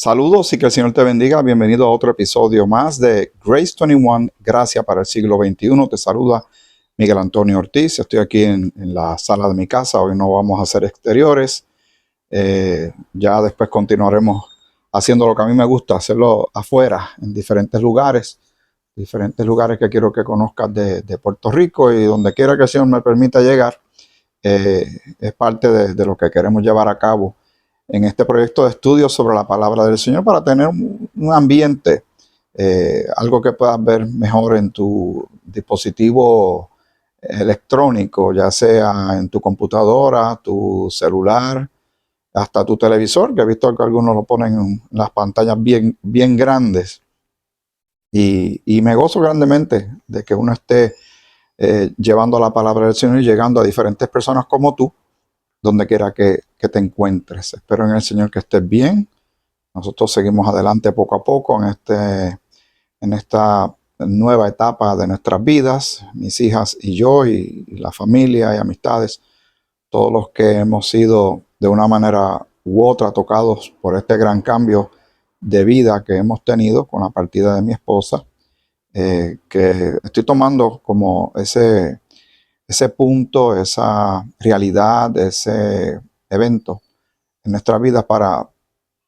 Saludos y que el Señor te bendiga. Bienvenido a otro episodio más de Grace 21, Gracia para el siglo XXI. Te saluda Miguel Antonio Ortiz. Estoy aquí en la sala de mi casa. Hoy no vamos a hacer exteriores. Ya después continuaremos haciendo lo que a mí me gusta, hacerlo afuera, en diferentes lugares que quiero que conozcas de Puerto Rico, y donde quiera que el Señor me permita llegar. Es parte de lo que queremos llevar a cabo en este proyecto de estudio sobre la palabra del Señor, para tener un ambiente, algo que puedas ver mejor en tu dispositivo electrónico, ya sea en tu computadora, tu celular, hasta tu televisor, que he visto que algunos lo ponen en las pantallas bien grandes. Y me gozo grandemente de que uno esté llevando la palabra del Señor y llegando a diferentes personas como tú, donde quiera que te encuentres. Espero en el Señor que estés bien. Nosotros seguimos adelante poco a poco en esta nueva etapa de nuestras vidas, mis hijas y yo, y la familia y amistades, todos los que hemos sido de una manera u otra tocados por este gran cambio de vida que hemos tenido con la partida de mi esposa, que estoy tomando como ese punto, esa realidad, ese evento en nuestra vida para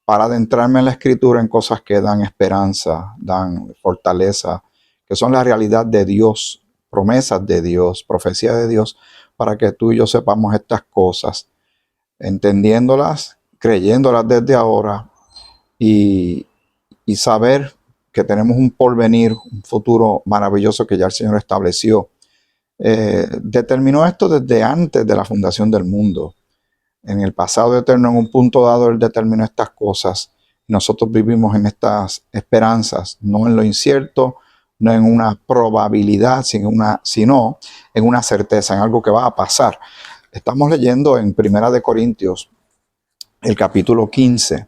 adentrarme en la Escritura, en cosas que dan esperanza, dan fortaleza, que son la realidad de Dios, promesas de Dios, profecía de Dios, para que tú y yo sepamos estas cosas, entendiéndolas, creyéndolas desde ahora, y saber que tenemos un porvenir, un futuro maravilloso que ya el Señor estableció. Determinó esto desde antes de la fundación del mundo. En el pasado eterno, en un punto dado, Él determinó estas cosas. Nosotros vivimos en estas esperanzas, no en lo incierto, no en una probabilidad, sino en una certeza, en algo que va a pasar. Estamos leyendo en Primera de Corintios, el capítulo 15.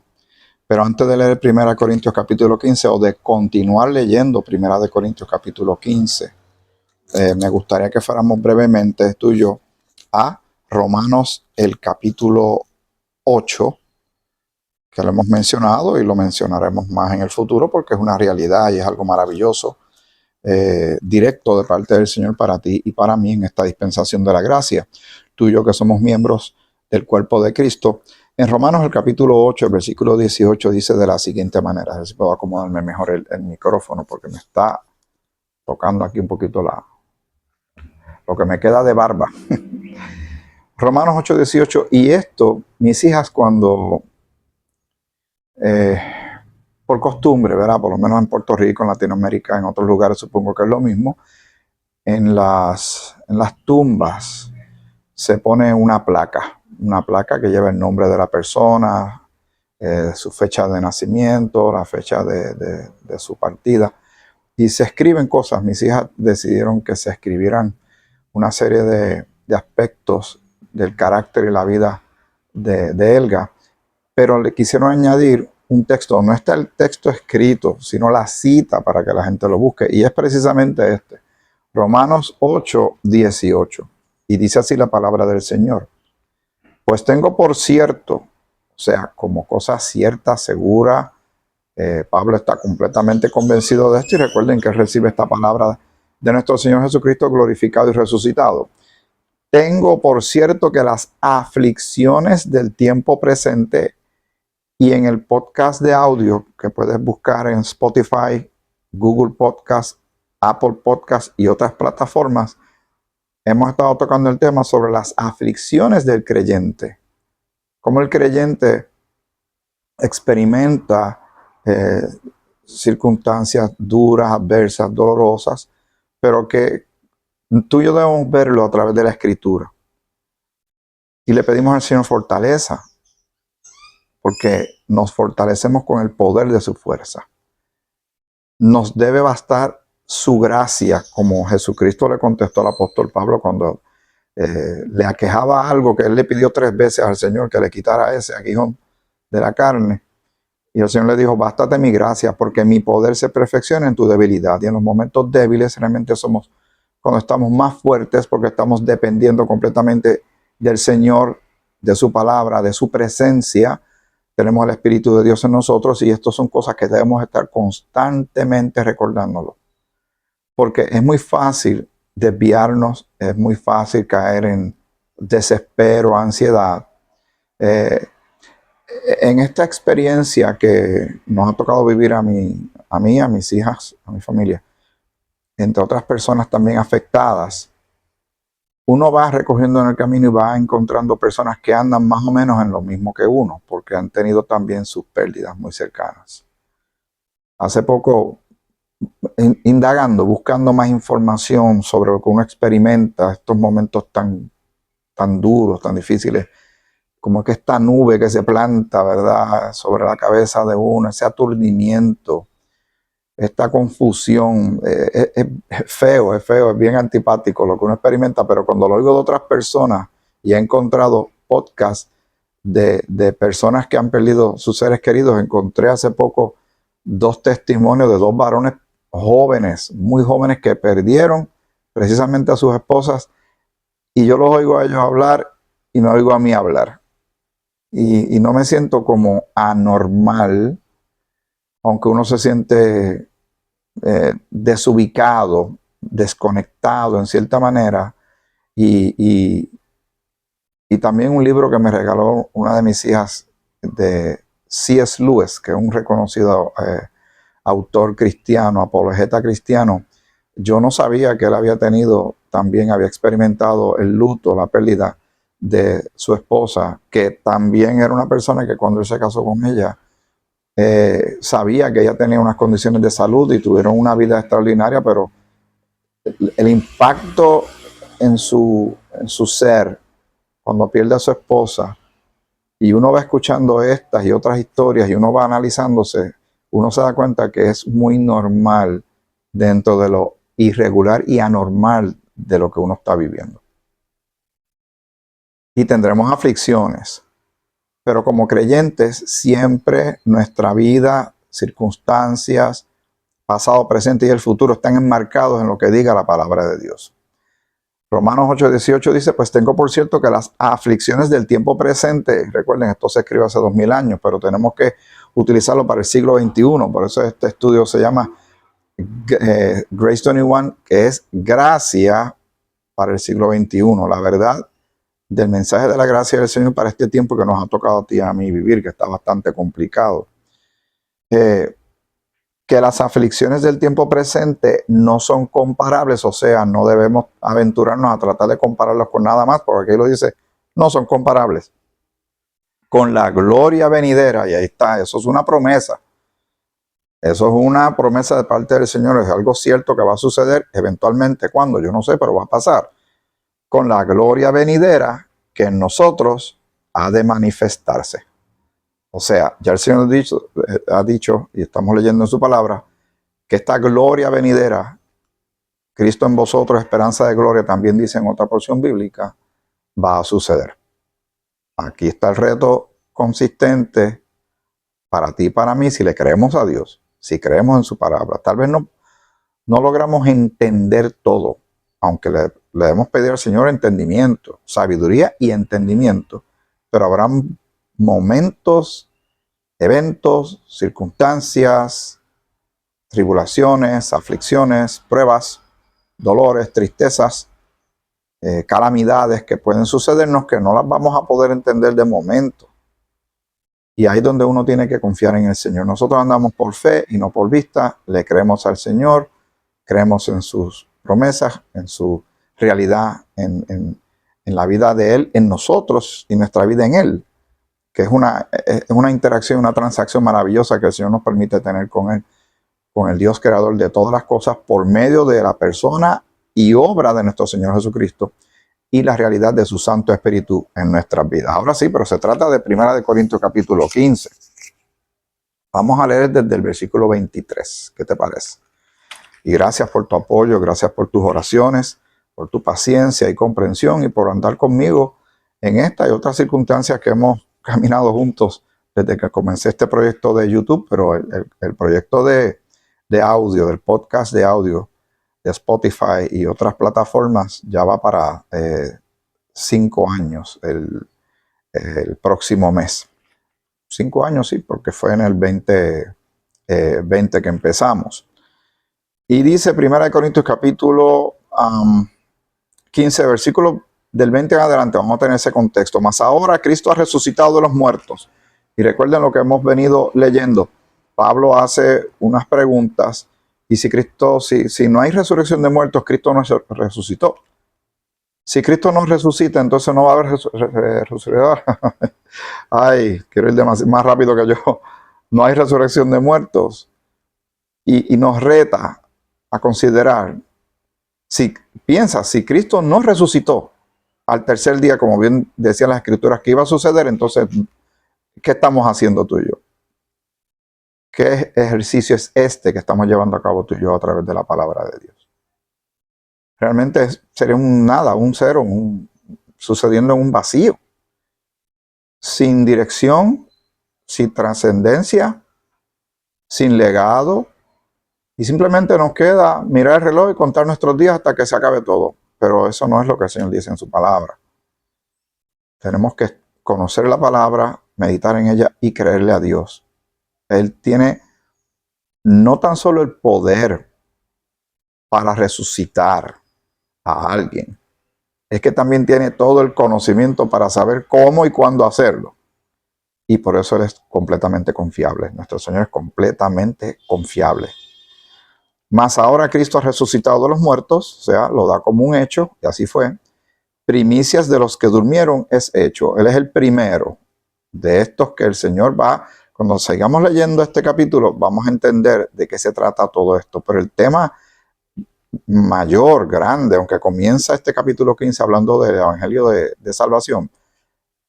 Pero antes de leer Primera de Corintios capítulo 15, o de continuar leyendo Primera de Corintios capítulo 15, me gustaría que fuéramos brevemente, tú y yo, a Romanos el capítulo 8, que lo hemos mencionado y lo mencionaremos más en el futuro, porque es una realidad y es algo maravilloso, directo de parte del Señor para ti y para mí en esta dispensación de la gracia. Tú y yo, que somos miembros del cuerpo de Cristo. En Romanos el capítulo 8, el versículo 18 dice de la siguiente manera. A ver si puedo acomodarme mejor el micrófono, porque me está tocando aquí un poquito lo que me queda de barba. Romanos 8:18, y esto, mis hijas, cuando, por costumbre, ¿verdad? Por lo menos en Puerto Rico, en Latinoamérica, en otros lugares supongo que es lo mismo, en las tumbas se pone una placa que lleva el nombre de la persona, su fecha de nacimiento, la fecha de su partida, y se escriben cosas. Mis hijas decidieron que se escribieran una serie de aspectos del carácter y la vida de Elga, pero le quisieron añadir un texto. No está el texto escrito, sino la cita para que la gente lo busque, y es precisamente este, Romanos 8:18, y dice así la palabra del Señor: pues tengo por cierto, o sea, como cosa cierta, segura. Pablo está completamente convencido de esto, y recuerden que recibe esta palabra de nuestro Señor Jesucristo glorificado y resucitado. Tengo por cierto que las aflicciones del tiempo presente, y en el podcast de audio que puedes buscar en Spotify, Google Podcast, Apple Podcast y otras plataformas, hemos estado tocando el tema sobre las aflicciones del creyente. Cómo el creyente experimenta circunstancias duras, adversas, dolorosas, pero que tú y yo debemos verlo a través de la Escritura. Y le pedimos al Señor fortaleza, porque nos fortalecemos con el poder de su fuerza. Nos debe bastar su gracia, como Jesucristo le contestó al apóstol Pablo cuando le aquejaba algo, que él le pidió 3 veces al Señor que le quitara ese aguijón de la carne. Y el Señor le dijo: bástate mi gracia, porque mi poder se perfecciona en tu debilidad. Y en los momentos débiles realmente somos cuando estamos más fuertes, porque estamos dependiendo completamente del Señor, de su palabra, de su presencia, tenemos el Espíritu de Dios en nosotros y estas son cosas que debemos estar constantemente recordándolo. Porque es muy fácil desviarnos, es muy fácil caer en desespero, ansiedad. Eh, en esta experiencia que nos ha tocado vivir a mí, a mis hijas, a mi familia, entre otras personas también afectadas, uno va recogiendo en el camino y va encontrando personas que andan más o menos en lo mismo que uno, porque han tenido también sus pérdidas muy cercanas. Hace poco, indagando, buscando más información sobre lo que uno experimenta, estos momentos tan duros, tan difíciles, como que esta nube que se planta, ¿verdad?, sobre la cabeza de uno, ese aturdimiento, esta confusión, es feo, es bien antipático lo que uno experimenta, pero cuando lo oigo de otras personas y he encontrado podcasts de personas que han perdido sus seres queridos, encontré hace poco 2 testimonios de 2 varones jóvenes, muy jóvenes, que perdieron precisamente a sus esposas, y yo los oigo a ellos hablar y me oigo a mí hablar. Y no me siento como anormal, aunque uno se siente desubicado, desconectado en cierta manera. Y también un libro que me regaló una de mis hijas de C.S. Lewis, que es un reconocido autor cristiano, apologeta cristiano. Yo no sabía que él había experimentado el luto, la pérdida de su esposa, que también era una persona que cuando él se casó con ella, sabía que ella tenía unas condiciones de salud y tuvieron una vida extraordinaria, pero el impacto en su ser cuando pierde a su esposa, y uno va escuchando estas y otras historias y uno va analizándose, uno se da cuenta que es muy normal dentro de lo irregular y anormal de lo que uno está viviendo. Y tendremos aflicciones, pero como creyentes siempre nuestra vida, circunstancias, pasado, presente y el futuro están enmarcados en lo que diga la palabra de Dios. Romanos 8:18 dice, pues tengo por cierto que las aflicciones del tiempo presente, recuerden, esto se escribió hace 2000 años, pero tenemos que utilizarlo para el siglo XXI, por eso este estudio se llama Grace 21, que es gracia para el siglo XXI, la verdad del mensaje de la gracia del Señor para este tiempo que nos ha tocado a ti y a mí vivir, que está bastante complicado. Que las aflicciones del tiempo presente no son comparables, o sea, no debemos aventurarnos a tratar de compararlos con nada más, porque aquí lo dice, no son comparables con la gloria venidera, y ahí está, eso es una promesa. Eso es una promesa de parte del Señor, es algo cierto que va a suceder eventualmente. ¿Cuándo? Yo no sé, pero va a pasar. Con la gloria venidera que en nosotros ha de manifestarse. O sea, ya el Señor ha dicho, y estamos leyendo en su palabra, que esta gloria venidera, Cristo en vosotros, esperanza de gloria, también dice en otra porción bíblica, va a suceder. Aquí está el reto consistente para ti y para mí, si le creemos a Dios, si creemos en su palabra. Tal vez no logramos entender todo, aunque le debemos pedir al Señor entendimiento, sabiduría y entendimiento, pero habrá momentos, eventos, circunstancias, tribulaciones, aflicciones, pruebas, dolores, tristezas, calamidades que pueden sucedernos que no las vamos a poder entender de momento. Y ahí es donde uno tiene que confiar en el Señor. Nosotros andamos por fe y no por vista, le creemos al Señor, creemos en sus promesas, en su realidad, en la vida de Él, en nosotros y nuestra vida en Él, que es una interacción, una transacción maravillosa que el Señor nos permite tener con Él, con el Dios creador de todas las cosas, por medio de la persona y obra de nuestro Señor Jesucristo y la realidad de su Santo Espíritu en nuestras vidas. Ahora sí, pero se trata de 1 Corintios capítulo 15. Vamos a leer desde el versículo 23. ¿Qué te parece? Y gracias por tu apoyo, gracias por tus oraciones, por tu paciencia y comprensión y por andar conmigo en esta y otras circunstancias que hemos caminado juntos desde que comencé este proyecto de YouTube, pero el proyecto de audio, del podcast de audio, de Spotify y otras plataformas, ya va para 5 años el próximo mes. 5 años, sí, porque fue en el 20 que empezamos. Y dice 1 Corintios capítulo 15, versículo del 20 en adelante, vamos a tener ese contexto. Mas ahora Cristo ha resucitado de los muertos. Y recuerden lo que hemos venido leyendo. Pablo hace unas preguntas. Y si no hay resurrección de muertos, Cristo no resucitó. Si Cristo no resucita, entonces no va a haber resurrección. Ay, quiero ir más rápido que yo. No hay resurrección de muertos. Y nos reta a considerar, si Cristo no resucitó al tercer día, como bien decían las escrituras que iba a suceder, entonces, ¿qué estamos haciendo tú y yo? ¿Qué ejercicio es este que estamos llevando a cabo tú y yo a través de la palabra de Dios? Realmente sería un nada, un cero, sucediendo en un vacío, sin dirección, sin trascendencia, sin legado, y simplemente nos queda mirar el reloj y contar nuestros días hasta que se acabe todo. Pero eso no es lo que el Señor dice en su palabra. Tenemos que conocer la palabra, meditar en ella y creerle a Dios. Él tiene no tan solo el poder para resucitar a alguien, es que también tiene todo el conocimiento para saber cómo y cuándo hacerlo. Y por eso Él es completamente confiable. Nuestro Señor es completamente confiable. Mas ahora Cristo ha resucitado de los muertos, o sea, lo da como un hecho, y así fue. Primicias de los que durmieron es hecho. Él es el primero de estos que el Señor va. Cuando sigamos leyendo este capítulo, vamos a entender de qué se trata todo esto. Pero el tema mayor, grande, aunque comienza este capítulo 15 hablando del Evangelio de Salvación,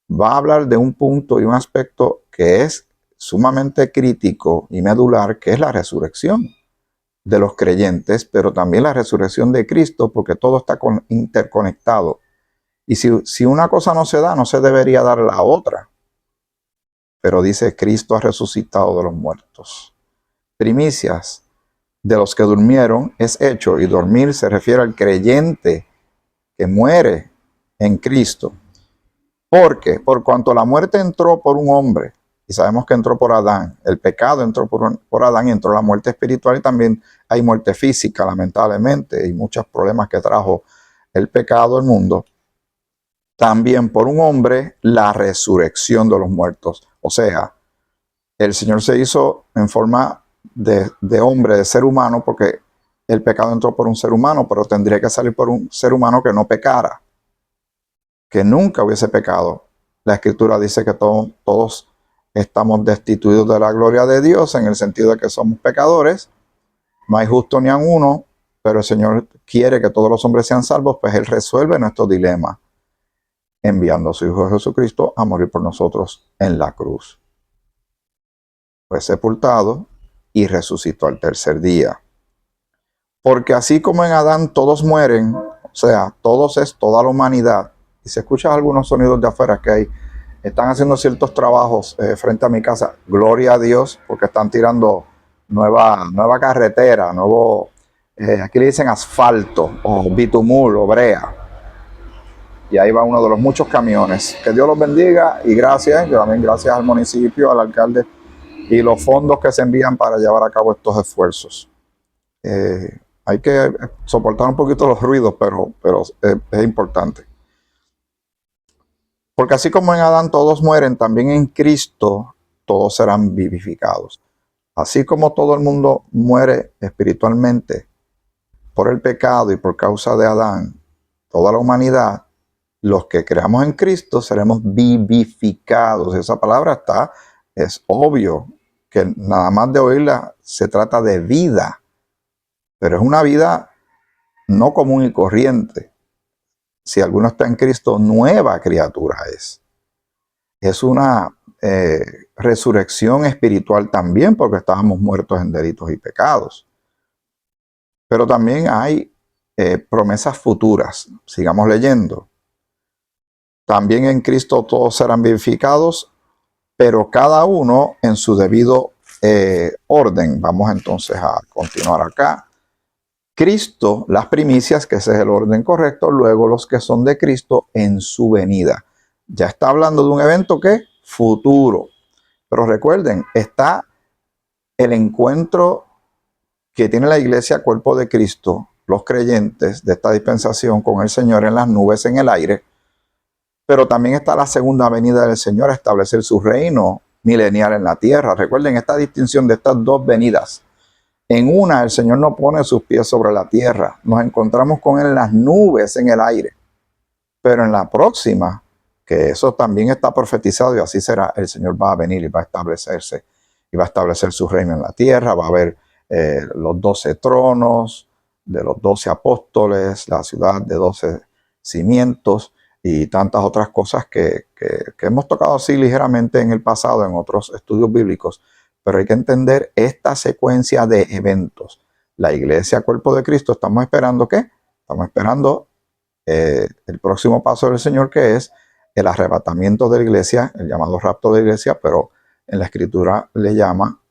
va a hablar de un punto y un aspecto que es sumamente crítico y medular, que es la resurrección de los creyentes, pero también la resurrección de Cristo, porque todo está interconectado. Y si una cosa no se da, no se debería dar la otra. Pero dice, Cristo ha resucitado de los muertos. Primicias de los que durmieron es hecho, y dormir se refiere al creyente que muere en Cristo. Porque por cuanto la muerte entró por un hombre, y sabemos que entró por Adán, el pecado entró por Adán y entró la muerte espiritual, y también hay muerte física, lamentablemente, y muchos problemas que trajo el pecado al mundo. También por un hombre la resurrección de los muertos. O sea, el Señor se hizo en forma de hombre, de ser humano, porque el pecado entró por un ser humano, pero tendría que salir por un ser humano que no pecara, que nunca hubiese pecado. La Escritura dice que todos estamos destituidos de la gloria de Dios, en el sentido de que somos pecadores. No hay justo ni a uno, pero el Señor quiere que todos los hombres sean salvos, pues Él resuelve nuestro dilema, enviando a su Hijo Jesucristo a morir por nosotros en la cruz. Fue sepultado y resucitó al tercer día. Porque así como en Adán todos mueren, o sea, todos es toda la humanidad, y se escuchan algunos sonidos de afuera que están haciendo ciertos trabajos frente a mi casa, gloria a Dios, porque están tirando nueva carretera, aquí le dicen asfalto, o bitumul, o brea. Y ahí va uno de los muchos camiones. Que Dios los bendiga y gracias, yo también gracias al municipio, al alcalde y los fondos que se envían para llevar a cabo estos esfuerzos. Hay que soportar un poquito los ruidos, pero es importante. Porque así como en Adán todos mueren, también en Cristo todos serán vivificados. Así como todo el mundo muere espiritualmente por el pecado y por causa de Adán, toda la humanidad, los que creamos en Cristo seremos vivificados. Esa palabra es obvio que nada más de oírla se trata de vida, pero es una vida no común y corriente. Si alguno está en Cristo, nueva criatura es. Es una resurrección espiritual también, porque estábamos muertos en delitos y pecados. Pero también hay promesas futuras. Sigamos leyendo. También en Cristo todos serán vivificados, pero cada uno en su debido orden. Vamos entonces a continuar acá. Cristo, las primicias, que ese es el orden correcto, luego los que son de Cristo en su venida. Ya está hablando de un evento que futuro. Pero recuerden, está el encuentro que tiene la iglesia, cuerpo de Cristo, los creyentes de esta dispensación con el Señor en las nubes, en el aire, pero también está la segunda venida del Señor a establecer su reino milenial en la tierra. Recuerden esta distinción de estas dos venidas. En una, el Señor no pone sus pies sobre la tierra, nos encontramos con Él en las nubes, en el aire, pero en la próxima, que eso también está profetizado y así será, el Señor va a venir y va a establecerse, y va a establecer su reino en la tierra, va a haber los 12 tronos de los 12 apóstoles, la ciudad de 12 cimientos y tantas otras cosas que hemos tocado así ligeramente en el pasado en otros estudios bíblicos, pero hay que entender esta secuencia de eventos. La iglesia, cuerpo de Cristo, ¿estamos esperando qué? Estamos esperando el próximo paso del Señor, que es el arrebatamiento de la iglesia, el llamado rapto de la iglesia, pero en la escritura le llama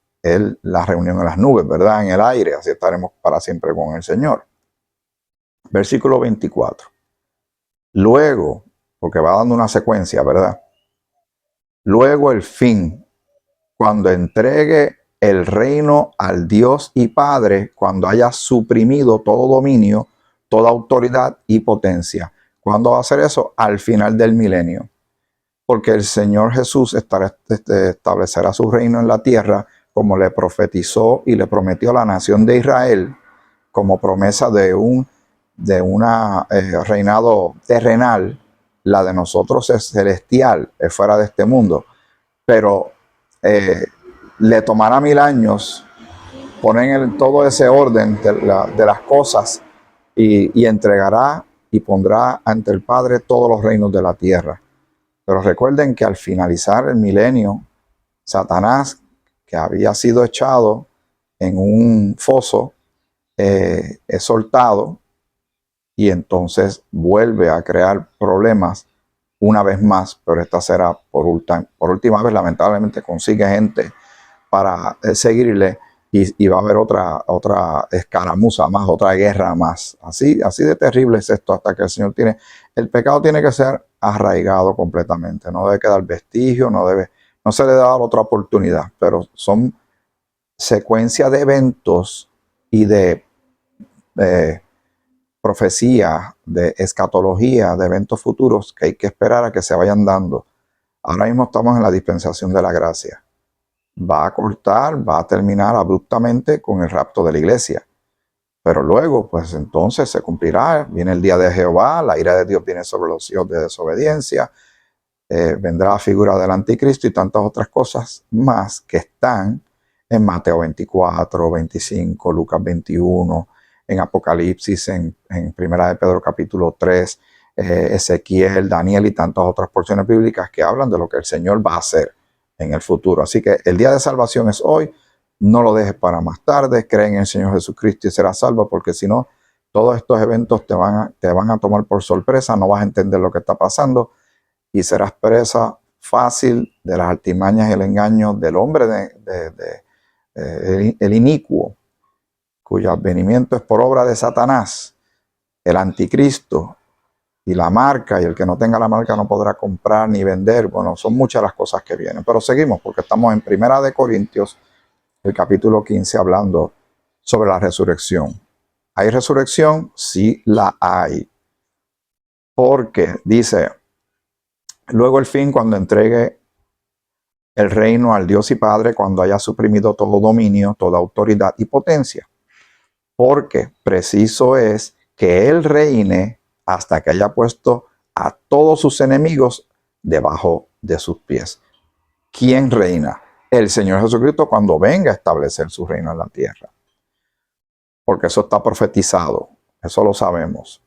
la reunión en las nubes, ¿verdad? En el aire, así estaremos para siempre con el Señor. Versículo 24. Luego, porque va dando una secuencia, ¿verdad? Luego el fin, cuando entregue el reino al Dios y Padre, cuando haya suprimido todo dominio, toda autoridad y potencia. ¿Cuándo va a hacer eso? Al final del milenio. Porque el Señor Jesús establecerá su reino en la tierra, como le profetizó y le prometió a la nación de Israel, como promesa de un reinado terrenal. La de nosotros es celestial, es fuera de este mundo. Pero le tomará 1000 años poner en todo ese orden de las cosas y entregará y pondrá ante el Padre todos los reinos de la tierra. Pero recuerden que al finalizar el milenio, Satanás, que había sido echado en un foso, es soltado y entonces vuelve a crear problemas una vez más, pero esta será por última vez. Lamentablemente consigue gente para seguirle y va a haber otra escaramuza más, otra guerra más. Así de terrible es esto hasta que el Señor el pecado tiene que ser arraigado completamente, no debe quedar vestigio, no se le debe dar otra oportunidad, pero son secuencia de eventos y de profecía, de escatología, de eventos futuros que hay que esperar a que se vayan dando. Ahora mismo estamos en la dispensación de la gracia. Va a cortar, va a terminar abruptamente con el rapto de la iglesia. Pero luego, pues entonces se cumplirá, viene el día de Jehová, la ira de Dios viene sobre los hijos de desobediencia, vendrá la figura del anticristo y tantas otras cosas más que están en Mateo 24, 25, Lucas 21, en Apocalipsis, en Primera de Pedro capítulo 3, Ezequiel, Daniel y tantas otras porciones bíblicas que hablan de lo que el Señor va a hacer en el futuro. Así que el día de salvación es hoy, no lo dejes para más tarde, cree en el Señor Jesucristo y serás salvo, porque si no, todos estos eventos te van a tomar por sorpresa, no vas a entender lo que está pasando y serás presa fácil de las artimañas y el engaño del hombre, el inicuo, cuyo advenimiento es por obra de Satanás, el anticristo, y la marca, y el que no tenga la marca no podrá comprar ni vender. Bueno, son muchas las cosas que vienen, pero seguimos porque estamos en Primera de Corintios, el capítulo 15, hablando sobre la resurrección. ¿Hay resurrección? Sí la hay. Porque dice, luego el fin, cuando entregue el reino al Dios y Padre, cuando haya suprimido todo dominio, toda autoridad y potencia. Porque preciso es que Él reine hasta que haya puesto a todos sus enemigos debajo de sus pies. ¿Quién reina? El Señor Jesucristo cuando venga a establecer su reino en la tierra. Porque eso está profetizado, eso lo sabemos.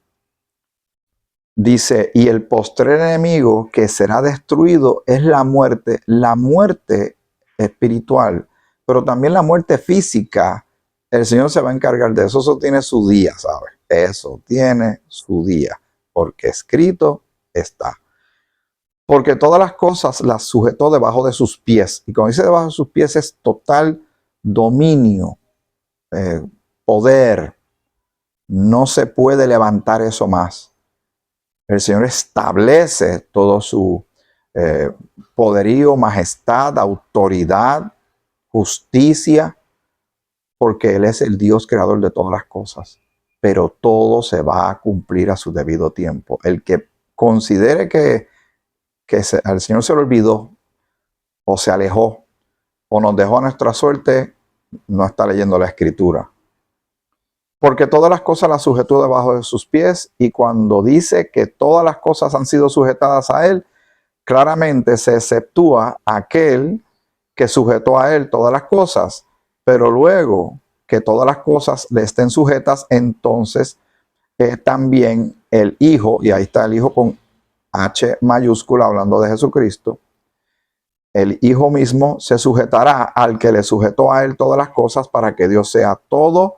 Dice, y el postrer enemigo que será destruido es la muerte espiritual, pero también la muerte física. El Señor se va a encargar de eso. Eso tiene su día, ¿sabes? Eso tiene su día, porque escrito está. Porque todas las cosas las sujetó debajo de sus pies. Y cuando dice debajo de sus pies es total dominio, poder. No se puede levantar eso más. El Señor establece todo su eh, poderío, majestad, autoridad, justicia, porque Él es el Dios creador de todas las cosas. Pero todo se va a cumplir a su debido tiempo. El que considere que al Señor se le olvidó o se alejó o nos dejó a nuestra suerte, no está leyendo la Escritura. Porque todas las cosas las sujetó debajo de sus pies, y cuando dice que todas las cosas han sido sujetadas a Él, claramente se exceptúa aquel que sujetó a Él todas las cosas, pero luego que todas las cosas le estén sujetas, entonces también el Hijo, y ahí está el Hijo con H mayúscula hablando de Jesucristo, el Hijo mismo se sujetará al que le sujetó a Él todas las cosas, para que Dios sea todo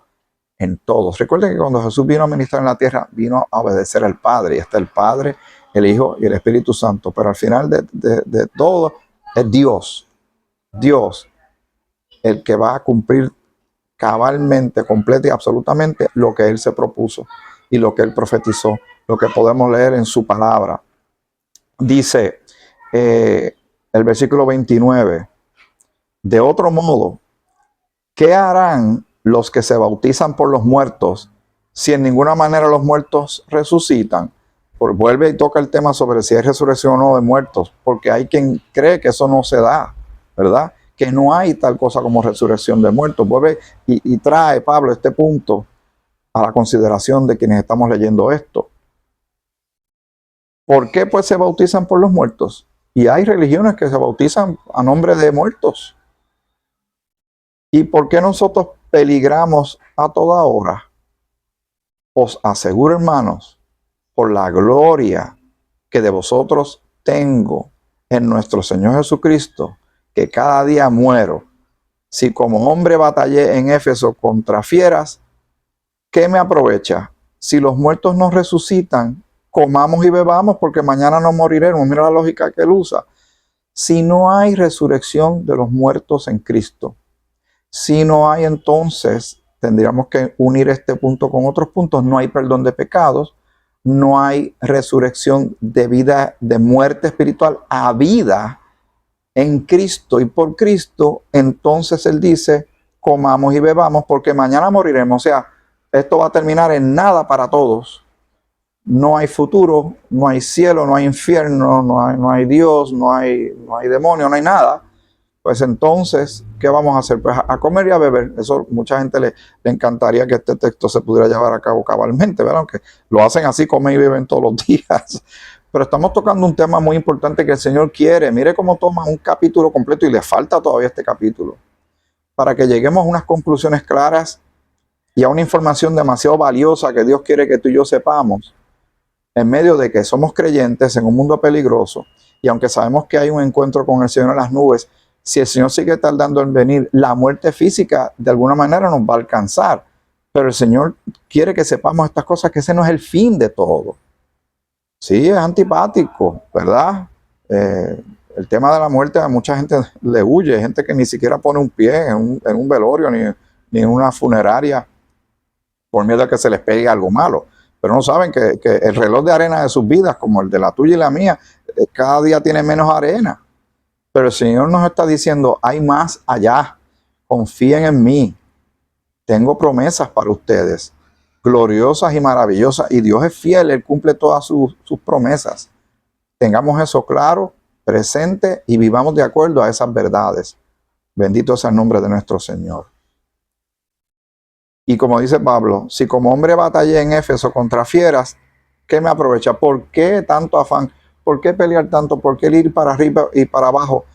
en todos. Recuerden que cuando Jesús vino a ministrar en la tierra, vino a obedecer al Padre, y está el Padre, el Hijo y el Espíritu Santo, pero al final de todo es Dios el que va a cumplir cabalmente, completa y absolutamente lo que Él se propuso y lo que Él profetizó, lo que podemos leer en su palabra. Dice el versículo 29, de otro modo, ¿qué harán los que se bautizan por los muertos si en ninguna manera los muertos resucitan? Vuelve y toca el tema sobre si hay resurrección o no de muertos, porque hay quien cree que eso no se da, ¿verdad? Que no hay tal cosa como resurrección de muertos. Vuelve y trae Pablo este punto a la consideración de quienes estamos leyendo esto. ¿Por qué pues se bautizan por los muertos? Y hay religiones que se bautizan a nombre de muertos. ¿Y por qué nosotros peligramos a toda hora? Os aseguro, hermanos, por la gloria que de vosotros tengo en nuestro Señor Jesucristo, que cada día muero. Si como hombre batallé en Éfeso contra fieras, ¿qué me aprovecha? Si los muertos no resucitan, comamos y bebamos, porque mañana no moriremos. Mira la lógica que él usa. Si no hay resurrección de los muertos en Cristo, si no hay, entonces tendríamos que unir este punto con otros puntos. No hay perdón de pecados, no hay resurrección de vida, de muerte espiritual a vida en Cristo y por Cristo. Entonces él dice, comamos y bebamos, porque mañana moriremos. O sea, esto va a terminar en nada para todos. No hay futuro, no hay cielo, no hay infierno, no hay Dios, no hay demonio, no hay nada. Pues entonces, ¿qué vamos a hacer? Pues a comer y a beber. Eso mucha gente le encantaría que este texto se pudiera llevar a cabo cabalmente, ¿verdad? Aunque lo hacen así, comen y beben todos los días. Pero estamos tocando un tema muy importante que el Señor quiere. Mire cómo toma un capítulo completo, y le falta todavía este capítulo, para que lleguemos a unas conclusiones claras y a una información demasiado valiosa que Dios quiere que tú y yo sepamos, en medio de que somos creyentes en un mundo peligroso. Y aunque sabemos que hay un encuentro con el Señor en las nubes, si el Señor sigue tardando en venir, la muerte física de alguna manera nos va a alcanzar. Pero el Señor quiere que sepamos estas cosas, que ese no es el fin de todo. Sí, es antipático, ¿verdad? El tema de la muerte a mucha gente le huye. Hay gente que ni siquiera pone un pie en un velorio ni en una funeraria por miedo a que se les pegue algo malo. Pero no saben que el reloj de arena de sus vidas, como el de la tuya y la mía, cada día tiene menos arena. Pero el Señor nos está diciendo, hay más allá. Confíen en mí. Tengo promesas para ustedes, gloriosas y maravillosas. Y Dios es fiel, Él cumple todas sus promesas. Tengamos eso claro, presente, y vivamos de acuerdo a esas verdades. Bendito sea el nombre de nuestro Señor. Y como dice Pablo, si como hombre batallé en Éfeso contra fieras, ¿qué me aprovecha? ¿Por qué tanto afán? ¿Por qué pelear tanto? ¿Por qué ir para arriba y para abajo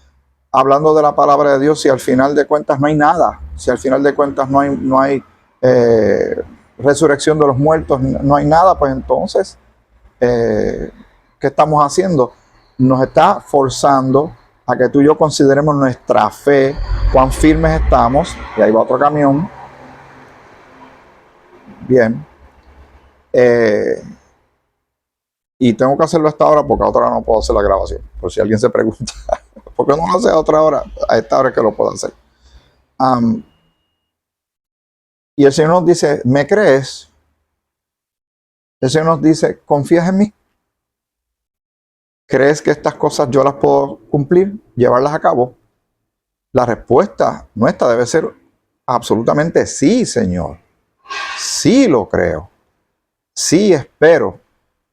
hablando de la palabra de Dios si al final de cuentas no hay nada? Si al final de cuentas no hay resurrección de los muertos, no hay nada, pues entonces, ¿qué estamos haciendo? Nos está forzando a que tú y yo consideremos nuestra fe, cuán firmes estamos. Y ahí va otro camión. Bien. Y tengo que hacerlo a esta hora, porque a otra hora no puedo hacer la grabación. Por si alguien se pregunta, ¿por qué no lo hace a otra hora? A esta hora es que lo puedo hacer. Y el Señor nos dice, ¿me crees? El Señor nos dice, ¿confías en mí? ¿Crees que estas cosas yo las puedo cumplir, llevarlas a cabo? La respuesta nuestra debe ser absolutamente sí, Señor. Sí lo creo. Sí espero.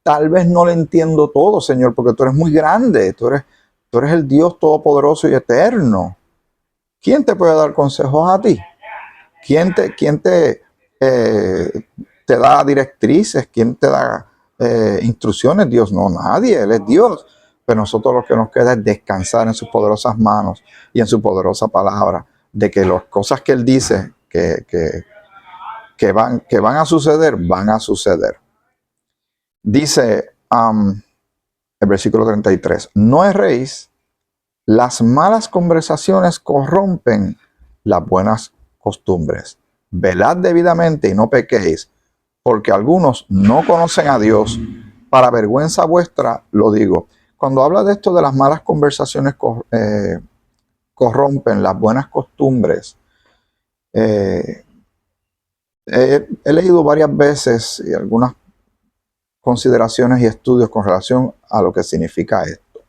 Tal vez no lo entiendo todo, Señor, porque tú eres muy grande. Tú eres el Dios todopoderoso y eterno. ¿Quién te puede dar consejos a ti? ¿Quién te da directrices? ¿Quién te da instrucciones? Dios, no, nadie, Él es Dios. Pero nosotros lo que nos queda es descansar en sus poderosas manos y en su poderosa palabra, de que las cosas que Él dice que van a suceder, van a suceder. Dice el versículo 33, no erréis, las malas conversaciones corrompen las buenas costumbres. Velad debidamente y no pequéis, porque algunos no conocen a Dios. Para vergüenza vuestra lo digo. Cuando habla de esto de las malas conversaciones corrompen las buenas costumbres, he leído varias veces y algunas consideraciones y estudios con relación a lo que significa esto.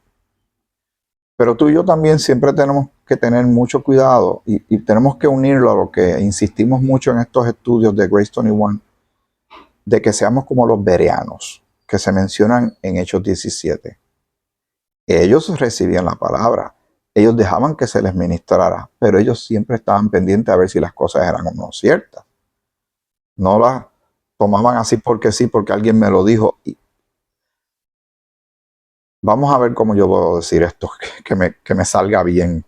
Pero tú y yo también siempre tenemos que tener mucho cuidado y tenemos que unirlo a lo que insistimos mucho en estos estudios de Grace 21, de que seamos como los bereanos, que se mencionan en Hechos 17. Ellos recibían la palabra, ellos dejaban que se les ministrara, pero ellos siempre estaban pendientes a ver si las cosas eran o no ciertas. No las tomaban así porque sí, porque alguien me lo dijo. Y vamos a ver cómo yo puedo decir esto, que me salga bien.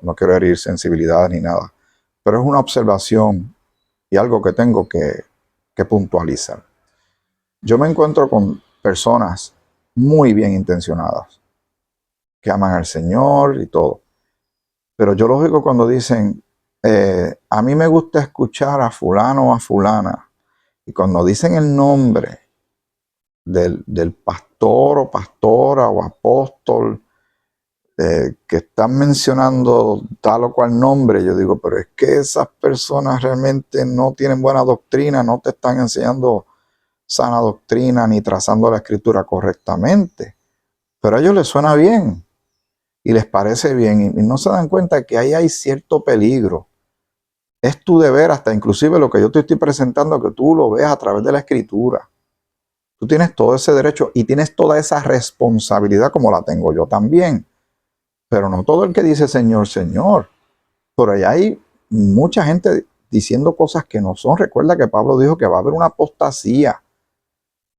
No quiero herir sensibilidad ni nada, pero es una observación y algo que tengo que puntualizar. Yo me encuentro con personas muy bien intencionadas, que aman al Señor y todo, pero yo lo digo cuando dicen, a mí me gusta escuchar a fulano o a fulana, y cuando dicen el nombre del pastor o pastora o apóstol, que están mencionando tal o cual nombre, yo digo, pero es que esas personas realmente no tienen buena doctrina, no te están enseñando sana doctrina ni trazando la escritura correctamente. Pero a ellos les suena bien y les parece bien y no se dan cuenta que ahí hay cierto peligro. Es tu deber, hasta inclusive lo que yo te estoy presentando, que tú lo veas a través de la escritura. Tú tienes todo ese derecho y tienes toda esa responsabilidad como la tengo yo también. Pero no todo el que dice Señor, Señor. Por ahí hay mucha gente diciendo cosas que no son. Recuerda que Pablo dijo que va a haber una apostasía,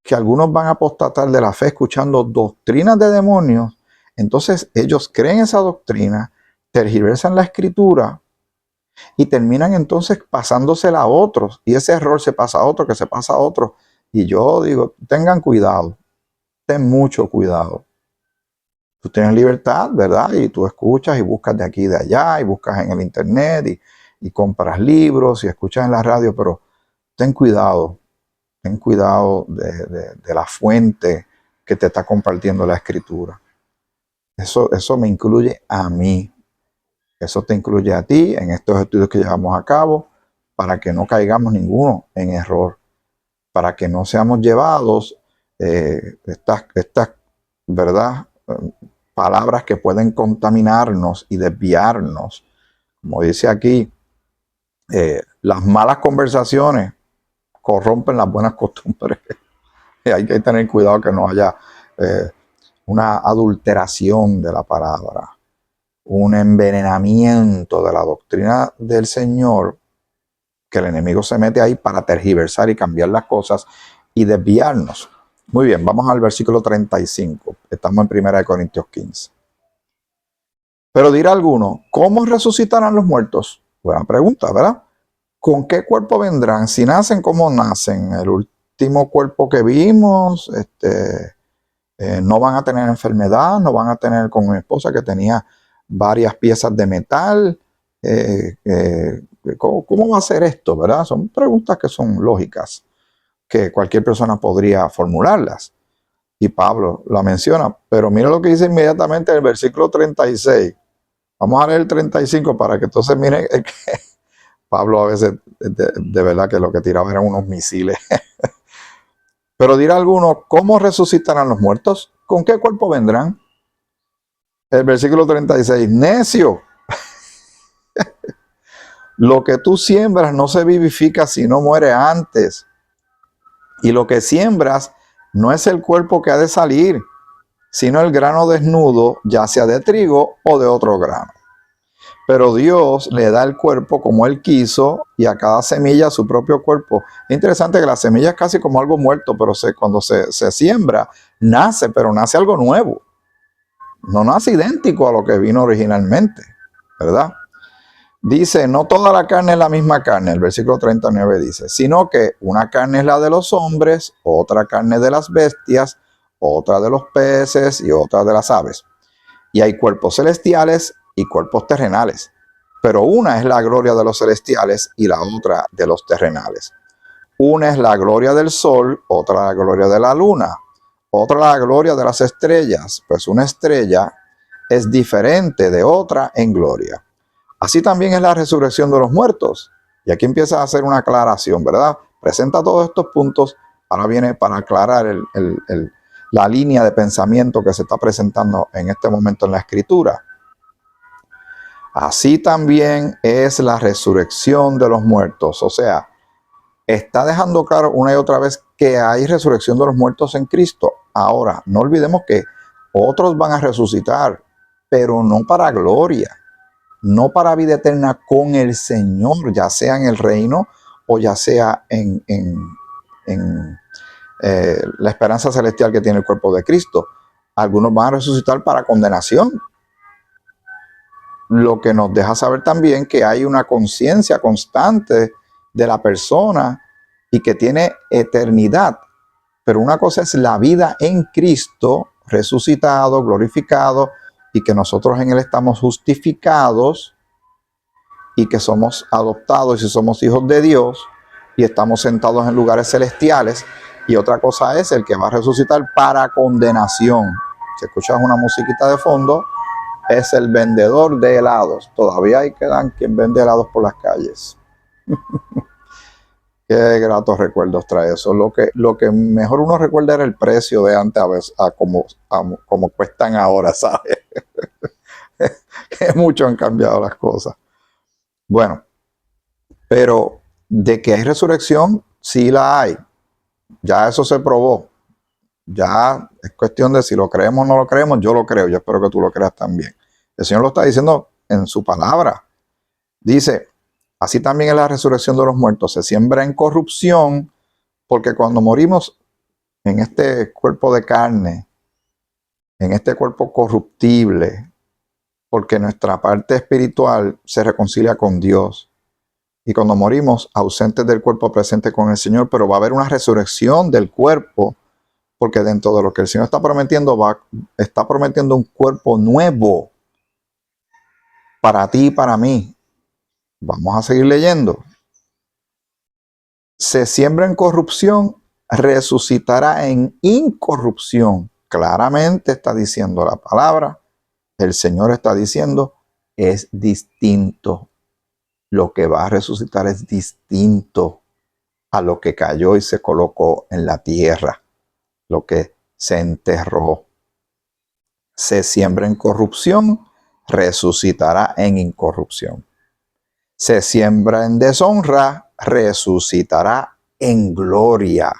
que algunos van a apostatar de la fe escuchando doctrinas de demonios. Entonces ellos creen esa doctrina, tergiversan la escritura y terminan entonces pasándosela a otros. Y ese error se pasa a otro, que se pasa a otro. Y yo digo, tengan cuidado, ten mucho cuidado. Tú tienes libertad, ¿verdad? Y tú escuchas y buscas de aquí y de allá, y buscas en el internet, y compras libros, y escuchas en la radio, pero ten cuidado de la fuente que te está compartiendo la escritura. Eso me incluye a mí, eso te incluye a ti en estos estudios que llevamos a cabo, para que no caigamos ninguno en error, para que no seamos llevados estas, ¿verdad? Palabras que pueden contaminarnos y desviarnos. Como dice aquí, las malas conversaciones corrompen las buenas costumbres. Hay que tener cuidado que no haya una adulteración de la palabra, un envenenamiento de la doctrina del Señor, que el enemigo se mete ahí para tergiversar y cambiar las cosas y desviarnos. Muy bien, vamos al versículo 35. Estamos en 1 Corintios 15. Pero dirá alguno, ¿cómo resucitarán los muertos? Buena pregunta, ¿verdad? ¿Con qué cuerpo vendrán? Si nacen, ¿cómo nacen? El último cuerpo que vimos, no van a tener enfermedad, no van a tener, como mi esposa que tenía varias piezas de metal. ¿Cómo va a ser esto, verdad? Son preguntas que son lógicas, que cualquier persona podría formularlas. Y Pablo la menciona, pero mira lo que dice inmediatamente en el versículo 36. Vamos a leer el 35 para que entonces miren que Pablo a veces de verdad que lo que tiraba eran unos misiles. Pero dirá alguno, ¿cómo resucitarán los muertos? ¿con qué cuerpo vendrán? El versículo 36, necio, lo que tú siembras no se vivifica si no muere antes. Y lo que siembras no es el cuerpo que ha de salir, sino el grano desnudo, ya sea de trigo o de otro grano. Pero Dios le da el cuerpo como Él quiso y a cada semilla su propio cuerpo. Es interesante que la semilla es casi como algo muerto, pero cuando se siembra, nace, pero nace algo nuevo. No nace idéntico a lo que vino originalmente, ¿verdad? Dice, no toda la carne es la misma carne, el versículo 39 dice, sino que una carne es la de los hombres, otra carne de las bestias, otra de los peces y otra de las aves. Y hay cuerpos celestiales y cuerpos terrenales, pero una es la gloria de los celestiales y la otra de los terrenales. Una es la gloria del sol, otra la gloria de la luna, otra la gloria de las estrellas, pues una estrella es diferente de otra en gloria. Así también es la resurrección de los muertos. Y aquí empieza a hacer una aclaración, ¿verdad? Presenta todos estos puntos, ahora viene para aclarar la línea de pensamiento que se está presentando en este momento en la Escritura. Así también es la resurrección de los muertos. O sea, está dejando claro una y otra vez que hay resurrección de los muertos en Cristo. Ahora, no olvidemos que otros van a resucitar, pero no para gloria, no para vida eterna con el Señor, ya sea en el reino o ya sea en la esperanza celestial que tiene el cuerpo de Cristo. Algunos van a resucitar para condenación, lo que nos deja saber también que hay una conciencia constante de la persona y que tiene eternidad. Pero una cosa es la vida en Cristo, resucitado, glorificado, y que nosotros en Él estamos justificados y que somos adoptados y somos hijos de Dios y estamos sentados en lugares celestiales. Y otra cosa es el que va a resucitar para condenación. Si escuchas una musiquita de fondo, es el vendedor de helados. Todavía hay quien vende helados por las calles. Qué gratos recuerdos trae eso. Lo que mejor uno recuerda era el precio de antes a como cuestan ahora, ¿sabes? Que mucho han cambiado las cosas. Bueno, pero de que hay resurrección, sí la hay. Ya eso se probó. Ya es cuestión de si lo creemos o no lo creemos. Yo lo creo. Yo espero que tú lo creas también. El Señor lo está diciendo en su palabra. Dice, así también es la resurrección de los muertos. Se siembra en corrupción, porque cuando morimos en este cuerpo de carne, en este cuerpo corruptible, porque nuestra parte espiritual se reconcilia con Dios. Y cuando morimos, ausentes del cuerpo, presente con el Señor, pero va a haber una resurrección del cuerpo, porque dentro de lo que el Señor está prometiendo, está prometiendo un cuerpo nuevo para ti y para mí. Vamos a seguir leyendo. Se siembra en corrupción, resucitará en incorrupción. Claramente está diciendo la palabra. El Señor está diciendo, es distinto. Lo que va a resucitar es distinto a lo que cayó y se colocó en la tierra, lo que se enterró. Se siembra en corrupción, resucitará en incorrupción. Se siembra en deshonra, resucitará en gloria.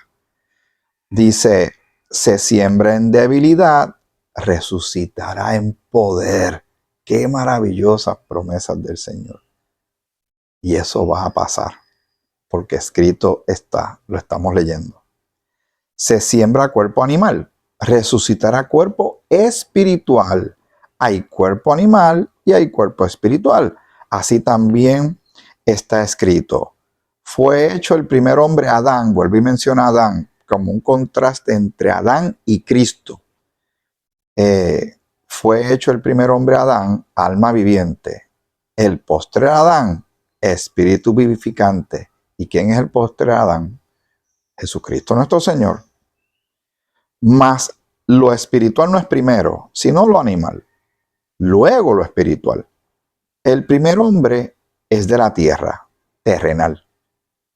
Dice, se siembra en debilidad, resucitará en poder. Qué maravillosas promesas del Señor. Y eso va a pasar, porque escrito está, lo estamos leyendo. Se siembra cuerpo animal, resucitará cuerpo espiritual. Hay cuerpo animal y hay cuerpo espiritual. Así también está escrito. Fue hecho el primer hombre Adán, vuelve y menciona a Adán, como un contraste entre Adán y Cristo. Fue hecho el primer hombre Adán, alma viviente. El postrer Adán, espíritu vivificante. ¿Y quién es el postrer Adán? Jesucristo nuestro Señor. Mas lo espiritual no es primero, sino lo animal. Luego lo espiritual. El primer hombre es de la tierra, terrenal.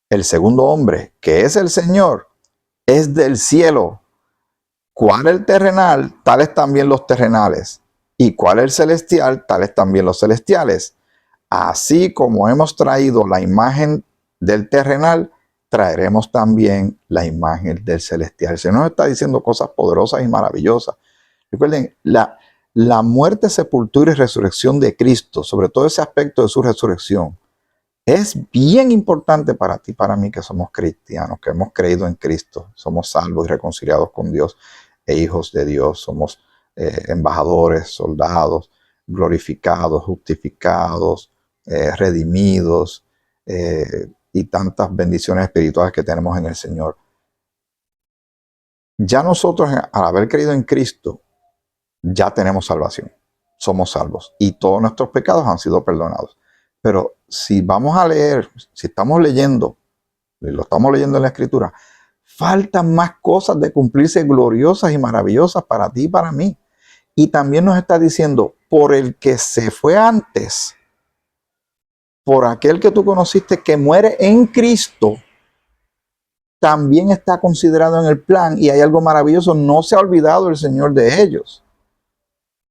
El segundo hombre, que es el Señor, es del cielo, ¿Cuál es el terrenal? Tales también los terrenales. ¿Y cuál es el celestial? Tales también los celestiales. Así como hemos traído la imagen del terrenal, traeremos también la imagen del celestial. El Señor nos está diciendo cosas poderosas y maravillosas. Recuerden, la muerte, sepultura y resurrección de Cristo, sobre todo ese aspecto de su resurrección, es bien importante para ti, para mí, que somos cristianos, que hemos creído en Cristo, somos salvos y reconciliados con Dios e hijos de Dios, somos embajadores, soldados, glorificados, justificados, redimidos y tantas bendiciones espirituales que tenemos en el Señor. Ya nosotros, al haber creído en Cristo, ya tenemos salvación, somos salvos y todos nuestros pecados han sido perdonados. Pero si vamos a leer, si estamos leyendo, y lo estamos leyendo en la Escritura, faltan más cosas de cumplirse gloriosas y maravillosas para ti y para mí. Y también nos está diciendo, por el que se fue antes, por aquel que tú conociste que muere en Cristo, también está considerado en el plan y hay algo maravilloso, no se ha olvidado el Señor de ellos,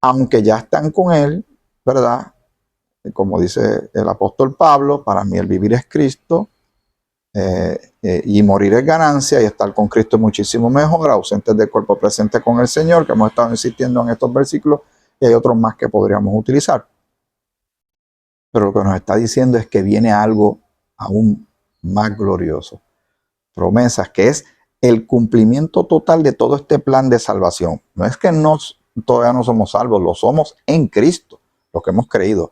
aunque ya están con Él, ¿verdad? Como dice el apóstol Pablo, para mí el vivir es Cristo y morir es ganancia y estar con Cristo es muchísimo mejor, ausentes del cuerpo presente con el Señor, que hemos estado insistiendo en estos versículos y hay otros más que podríamos utilizar. Pero lo que nos está diciendo es que viene algo aún más glorioso. Promesas, que es el cumplimiento total de todo este plan de salvación. No es que todavía no somos salvos, lo somos en Cristo, lo que hemos creído.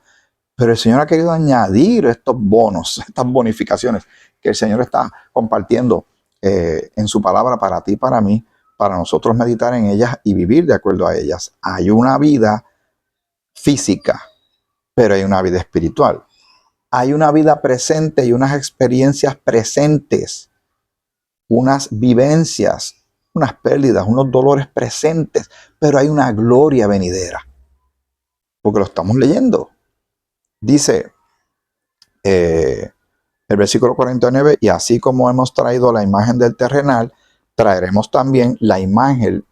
Pero el Señor ha querido añadir estos bonos, estas bonificaciones que el Señor está compartiendo en su palabra para ti y para mí, para nosotros meditar en ellas y vivir de acuerdo a ellas. Hay una vida física, pero hay una vida espiritual. Hay una vida presente y unas experiencias presentes, unas vivencias, unas pérdidas, unos dolores presentes, pero hay una gloria venidera, porque lo estamos leyendo. Dice el versículo 49, y así como hemos traído la imagen del terrenal, traeremos también la imagen,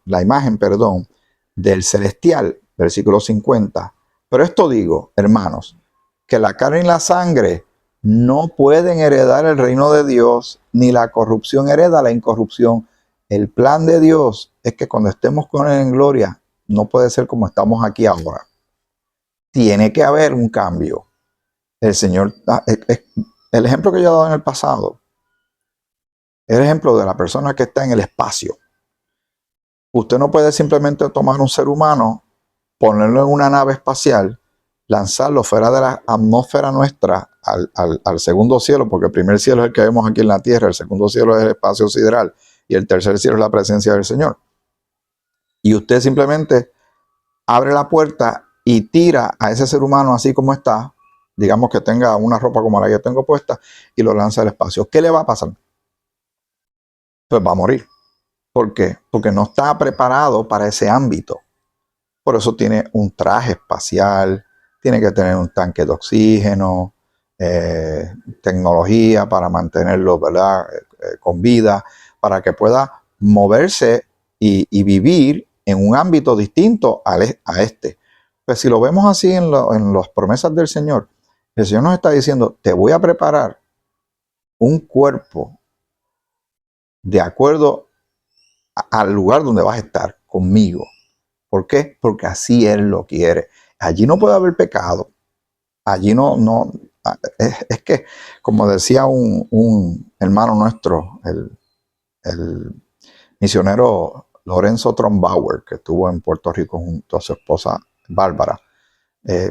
del celestial, versículo 50. Pero esto digo, hermanos, que la carne y la sangre no pueden heredar el reino de Dios, ni la corrupción hereda la incorrupción. El plan de Dios es que cuando estemos con Él en gloria, no puede ser como estamos aquí ahora. Tiene que haber un cambio. El Señor, el ejemplo que yo he dado en el pasado, es el ejemplo de la persona que está en el espacio. Usted no puede simplemente tomar un ser humano, ponerlo en una nave espacial, lanzarlo fuera de la atmósfera nuestra al segundo cielo, porque el primer cielo es el que vemos aquí en la Tierra, el segundo cielo es el espacio sideral y el tercer cielo es la presencia del Señor. Y usted simplemente abre la puerta y tira a ese ser humano así como está, digamos que tenga una ropa como la que yo tengo puesta, y lo lanza al espacio. ¿Qué le va a pasar? Pues va a morir. ¿Por qué? Porque no está preparado para ese ámbito. Por eso tiene un traje espacial, tiene que tener un tanque de oxígeno, tecnología para mantenerlo, ¿verdad? Con vida, para que pueda moverse y vivir en un ámbito distinto a este. Pues si lo vemos así en las promesas del Señor, el Señor nos está diciendo, te voy a preparar un cuerpo de acuerdo al lugar donde vas a estar conmigo. ¿Por qué? Porque así Él lo quiere. Allí no puede haber pecado. Allí no es que, como decía un hermano nuestro, el misionero Lorenzo Trombauer, que estuvo en Puerto Rico junto a su esposa Bárbara,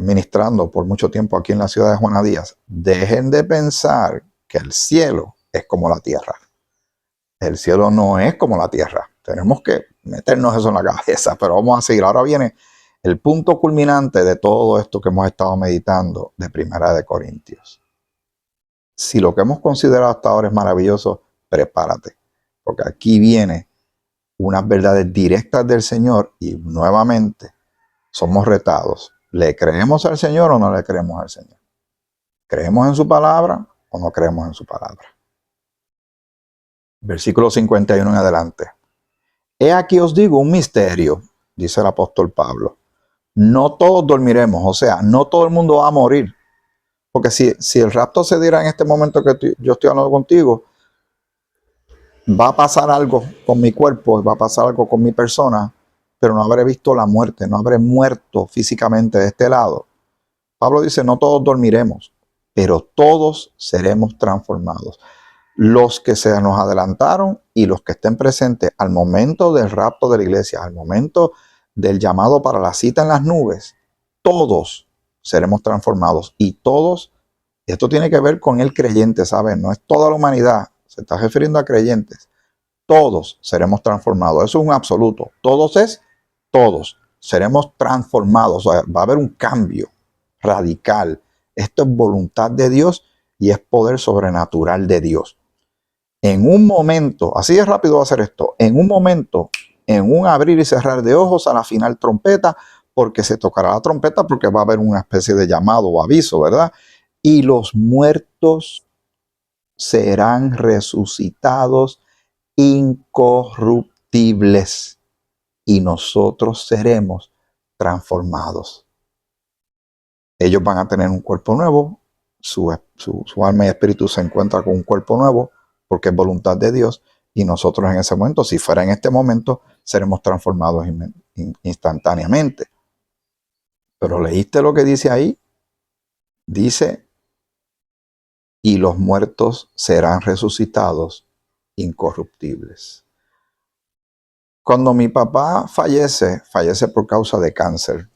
ministrando por mucho tiempo aquí en la ciudad de Juana Díaz, dejen de pensar que el cielo es como la tierra. El cielo no es como la tierra. Tenemos que meternos eso en la cabeza, pero vamos a seguir. Ahora viene el punto culminante de todo esto que hemos estado meditando de Primera de Corintios. Si lo que hemos considerado hasta ahora es maravilloso, prepárate, porque aquí viene unas verdades directas del Señor y nuevamente somos retados. ¿Le creemos al Señor o no le creemos al Señor? ¿Creemos en su palabra o no creemos en su palabra? Versículo 51 en adelante. He aquí os digo un misterio, dice el apóstol Pablo. No todos dormiremos, o sea, no todo el mundo va a morir. Porque si el rapto se diera en este momento que yo estoy hablando contigo, va a pasar algo con mi cuerpo, va a pasar algo con mi persona, pero no habré visto la muerte, no habré muerto físicamente de este lado. Pablo dice, no todos dormiremos, pero todos seremos transformados. Los que se nos adelantaron y los que estén presentes al momento del rapto de la iglesia, al momento del llamado para la cita en las nubes, todos seremos transformados y todos, esto tiene que ver con el creyente, ¿saben? No es toda la humanidad, se está refiriendo a creyentes. Todos seremos transformados, eso es un absoluto. Todos seremos transformados, o sea, va a haber un cambio radical. Esto es voluntad de Dios y es poder sobrenatural de Dios. En un momento, así de rápido va a ser esto, en un momento, en un abrir y cerrar de ojos a la final trompeta, porque se tocará la trompeta, porque va a haber una especie de llamado o aviso, ¿verdad? Y los muertos serán resucitados incorruptibles y nosotros seremos transformados. Ellos van a tener un cuerpo nuevo, su alma y espíritu se encuentran con un cuerpo nuevo, porque es voluntad de Dios, y nosotros en ese momento, si fuera en este momento, seremos transformados instantáneamente. Pero leíste lo que dice ahí, dice, y los muertos serán resucitados incorruptibles. Cuando mi papá fallece por causa de cáncer.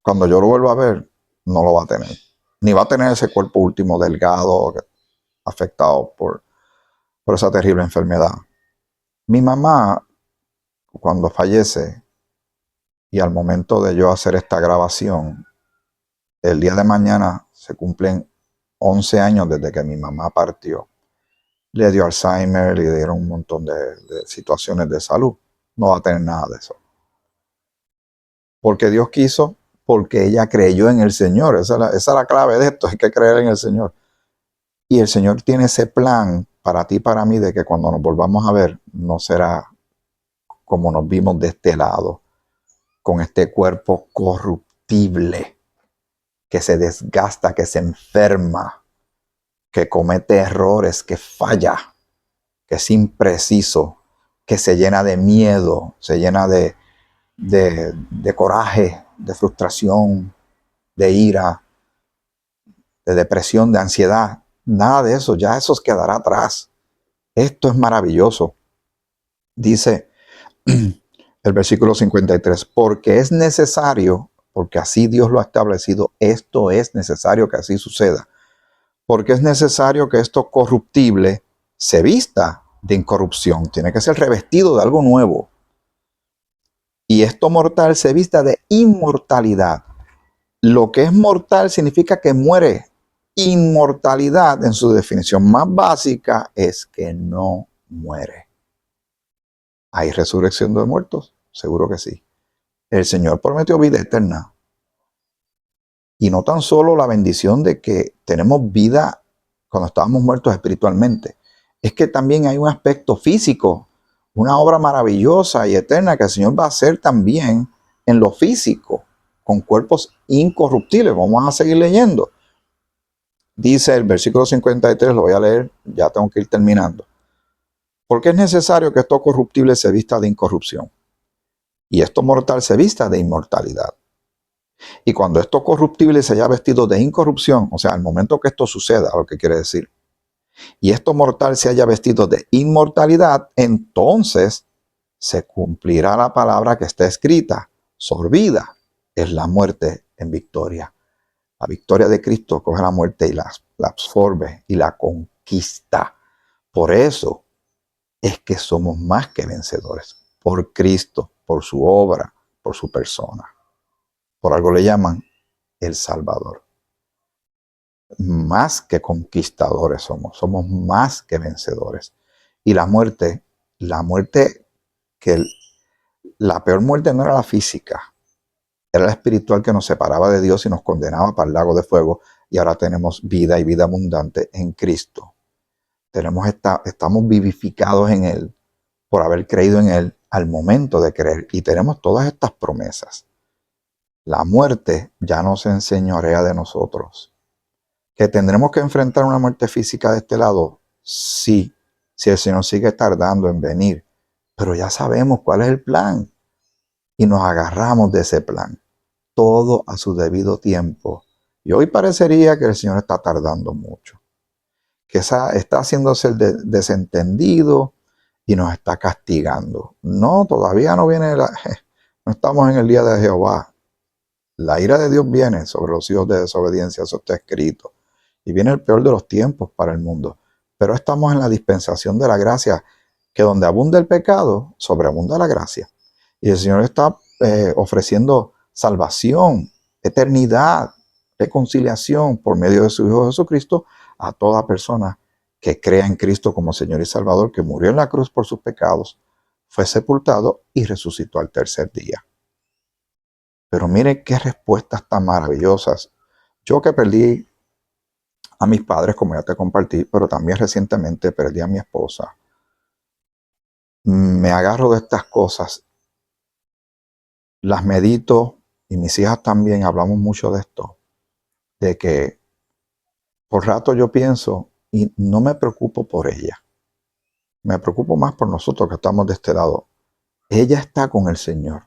Cuando yo lo vuelva a ver, no lo va a tener. Ni va a tener ese cuerpo último delgado, afectado por esa terrible enfermedad. Mi mamá, cuando fallece, y al momento de yo hacer esta grabación, el día de mañana se cumplen 11 años desde que mi mamá partió. Le dio Alzheimer, le dieron un montón de situaciones de salud. No va a tener nada de eso. Porque Dios quiso, porque ella creyó en el Señor. Esa es la clave de esto, hay que creer en el Señor. Y el Señor tiene ese plan para ti y para mí de que cuando nos volvamos a ver, no será como nos vimos de este lado, con este cuerpo corruptible, que se desgasta, que se enferma, que comete errores, que falla, que es impreciso, que se llena de miedo, se llena de coraje, de frustración, de ira, de depresión, de ansiedad. Nada de eso, ya eso quedará atrás. Esto es maravilloso. Dice el versículo 53, porque es necesario, porque así Dios lo ha establecido, esto es necesario que así suceda, porque es necesario que esto corruptible se vista de incorrupción, tiene que ser revestido de algo nuevo, y esto mortal se vista de inmortalidad. Lo que es mortal significa que muere. Inmortalidad, en su definición más básica, es que no muere. ¿Hay resurrección de muertos? Seguro que sí. El Señor prometió vida eterna. Y no tan solo la bendición de que tenemos vida cuando estábamos muertos espiritualmente, es que también hay un aspecto físico, una obra maravillosa y eterna que el Señor va a hacer también en lo físico, con cuerpos incorruptibles. Vamos a seguir leyendo. Dice el versículo 53, lo voy a leer, ya tengo que ir terminando. Porque es necesario que esto corruptible se vista de incorrupción y esto mortal se vista de inmortalidad. Y cuando esto corruptible se haya vestido de incorrupción, o sea, al momento que esto suceda, lo que quiere decir, y esto mortal se haya vestido de inmortalidad, entonces se cumplirá la palabra que está escrita: sorbida es la muerte en victoria. La victoria de Cristo coge la muerte y la absorbe y la conquista. Por eso es que somos más que vencedores. Por Cristo, por su obra, por su persona. Por algo le llaman el Salvador. Más que conquistadores somos más que vencedores. Y la muerte la peor muerte no era la física, era la espiritual, que nos separaba de Dios y nos condenaba para el lago de fuego. Y ahora tenemos vida y vida abundante en Cristo. Estamos vivificados en Él por haber creído en Él al momento de creer y tenemos todas estas promesas. La muerte ya no se enseñorea de nosotros. ¿Que tendremos que enfrentar una muerte física de este lado? Sí, si el Señor sigue tardando en venir. Pero ya sabemos cuál es el plan y nos agarramos de ese plan. Todo a su debido tiempo. Y hoy parecería que el Señor está tardando mucho, que está haciéndose el desentendido y nos está castigando. No, todavía no viene, no estamos en el día de Jehová. La ira de Dios viene sobre los hijos de desobediencia, eso está escrito. Y viene el peor de los tiempos para el mundo. Pero estamos en la dispensación de la gracia, que donde abunda el pecado, sobreabunda la gracia. Y el Señor está ofreciendo salvación, eternidad, reconciliación por medio de su Hijo Jesucristo a toda persona que crea en Cristo como Señor y Salvador, que murió en la cruz por sus pecados, fue sepultado y resucitó al tercer día. Pero mire qué respuestas tan maravillosas. Yo que perdí a mis padres, como ya te compartí, pero también recientemente perdí a mi esposa, me agarro de estas cosas, las medito y mis hijas también hablamos mucho de esto, de que por rato yo pienso y no me preocupo por ella, me preocupo más por nosotros que estamos de este lado. Ella está con el Señor,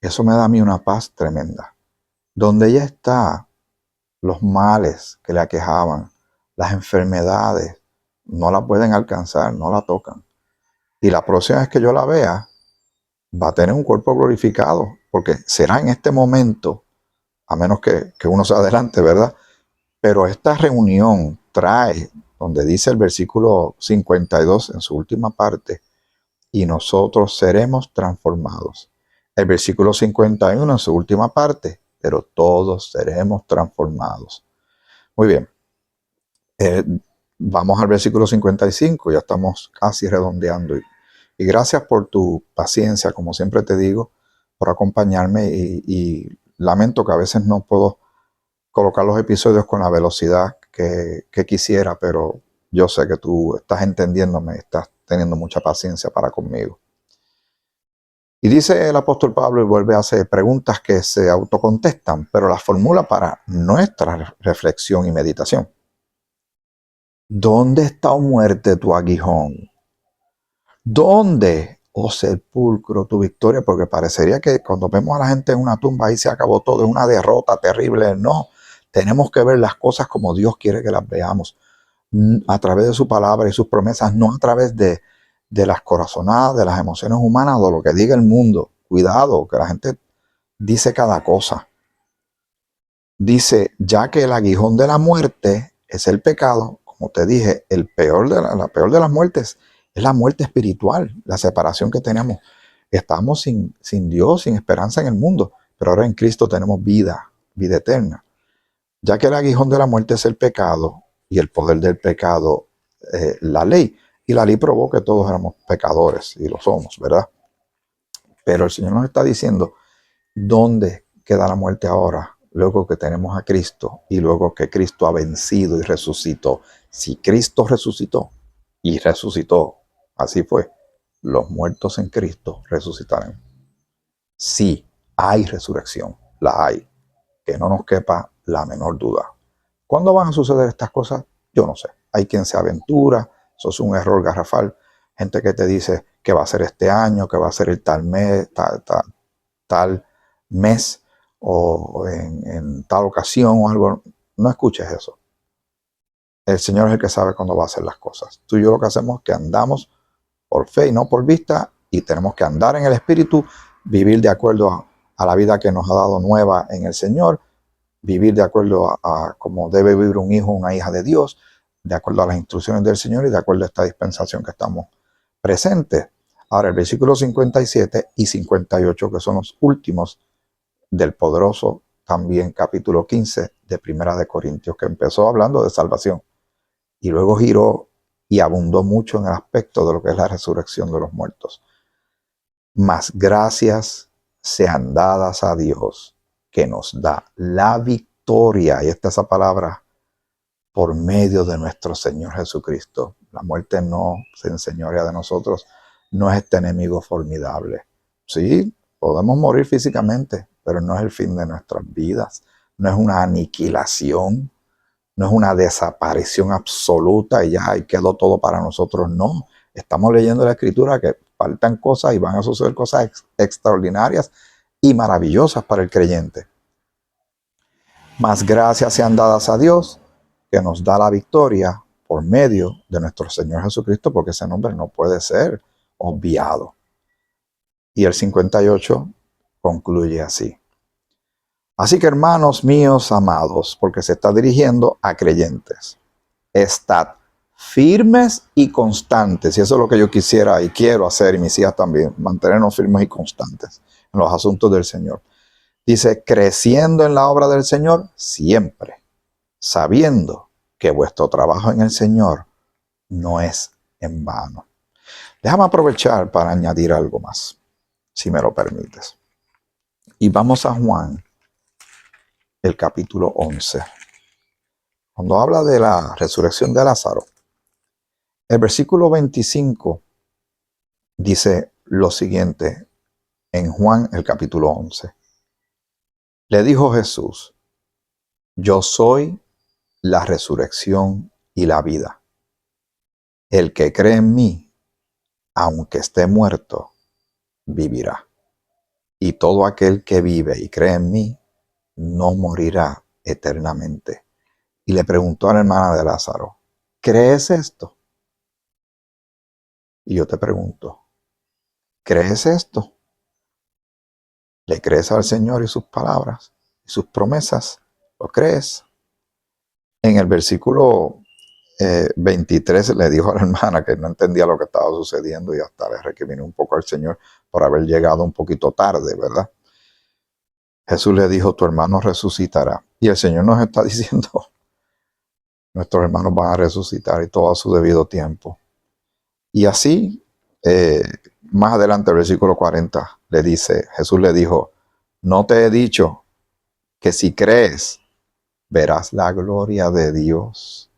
eso me da a mí una paz tremenda. Donde ella está, los males que le aquejaban, las enfermedades, no la pueden alcanzar, no la tocan. Y la próxima vez que yo la vea, va a tener un cuerpo glorificado, porque será en este momento, a menos que uno se adelante, ¿verdad? Pero esta reunión trae, donde dice el versículo 52 en su última parte, y nosotros seremos transformados. El versículo 51 en su última parte, pero todos seremos transformados. Muy bien. Vamos al versículo 55, ya estamos casi redondeando. Y gracias por tu paciencia, como siempre te digo, por acompañarme y lamento que a veces no puedo colocar los episodios con la velocidad que quisiera, pero yo sé que tú estás entendiéndome, estás teniendo mucha paciencia para conmigo. Y dice el apóstol Pablo y vuelve a hacer preguntas que se autocontestan, pero las formula para nuestra reflexión y meditación. ¿Dónde está, oh muerte, tu aguijón? ¿Dónde, oh sepulcro, tu victoria? Porque parecería que cuando vemos a la gente en una tumba, ahí se acabó todo, es una derrota terrible. No, tenemos que ver las cosas como Dios quiere que las veamos, a través de su palabra y sus promesas, no a través de las corazonadas, de las emociones humanas, de lo que diga el mundo. Cuidado, que la gente dice cada cosa. Dice, ya que el aguijón de la muerte es el pecado, como te dije, la peor de las muertes es la muerte espiritual, la separación que tenemos. Estamos sin Dios, sin esperanza en el mundo, pero ahora en Cristo tenemos vida eterna. Ya que el aguijón de la muerte es el pecado y el poder del pecado, la ley. Y la ley probó que todos éramos pecadores y lo somos, ¿verdad? Pero el Señor nos está diciendo, ¿dónde queda la muerte ahora? Luego que tenemos a Cristo y luego que Cristo ha vencido y resucitó. Si Cristo resucitó y resucitó, así fue, los muertos en Cristo resucitarán. Sí, hay resurrección, la hay, que no nos quepa la menor duda. ¿Cuándo van a suceder estas cosas? Yo no sé. Hay quien se aventura, eso es un error garrafal. Gente que te dice que va a ser este año, que va a ser el tal mes, tal mes o en tal ocasión o algo. No escuches eso. El Señor es el que sabe cuándo va a hacer las cosas. Tú y yo lo que hacemos es que andamos por fe y no por vista, y tenemos que andar en el Espíritu, vivir de acuerdo a la vida que nos ha dado nueva en el Señor, vivir de acuerdo a cómo debe vivir un hijo o una hija de Dios, de acuerdo a las instrucciones del Señor y de acuerdo a esta dispensación que estamos presentes. Ahora, el versículo 57 y 58, que son los últimos del poderoso también capítulo 15 de Primera de Corintios, que empezó hablando de salvación y luego giró y abundó mucho en el aspecto de lo que es la resurrección de los muertos. Mas gracias sean dadas a Dios, que nos da la victoria, y esta es esa palabra, por medio de nuestro Señor Jesucristo. La muerte no se enseñorea de nosotros, no es este enemigo formidable. Sí, podemos morir físicamente, pero no es el fin de nuestras vidas. No es una aniquilación, no es una desaparición absoluta y ya y quedó todo para nosotros. No, estamos leyendo la escritura que faltan cosas y van a suceder cosas extraordinarias y maravillosas para el creyente. Mas gracias sean dadas a Dios que nos da la victoria por medio de nuestro Señor Jesucristo, porque ese nombre no puede ser obviado. Y el 58 concluye así. Así que hermanos míos amados, porque se está dirigiendo a creyentes, estad firmes y constantes. Y eso es lo que yo quisiera y quiero hacer, y mis hijas también, mantenernos firmes y constantes en los asuntos del Señor. Dice, creciendo en la obra del Señor siempre, sabiendo que vuestro trabajo en el Señor no es en vano. Déjame aprovechar para añadir algo más, si me lo permites. Y vamos a Juan, el capítulo 11. Cuando habla de la resurrección de Lázaro, el versículo 25 dice lo siguiente en Juan, el capítulo 11. Le dijo Jesús, yo soy la resurrección y la vida. El que cree en mí, aunque esté muerto, vivirá. Y todo aquel que vive y cree en mí, no morirá eternamente. Y le preguntó a la hermana de Lázaro, ¿crees esto? Y yo te pregunto, ¿crees esto? ¿Le crees al Señor y sus palabras y sus promesas? ¿Lo crees? En el versículo 23 le dijo a la hermana que no entendía lo que estaba sucediendo y hasta le recriminó un poco al Señor por haber llegado un poquito tarde, ¿verdad? Jesús le dijo, tu hermano resucitará. Y el Señor nos está diciendo, nuestros hermanos van a resucitar y todo a su debido tiempo. Y así, más adelante, el versículo 40, le dice, Jesús le dijo, no te he dicho que si crees, verás la gloria de Dios.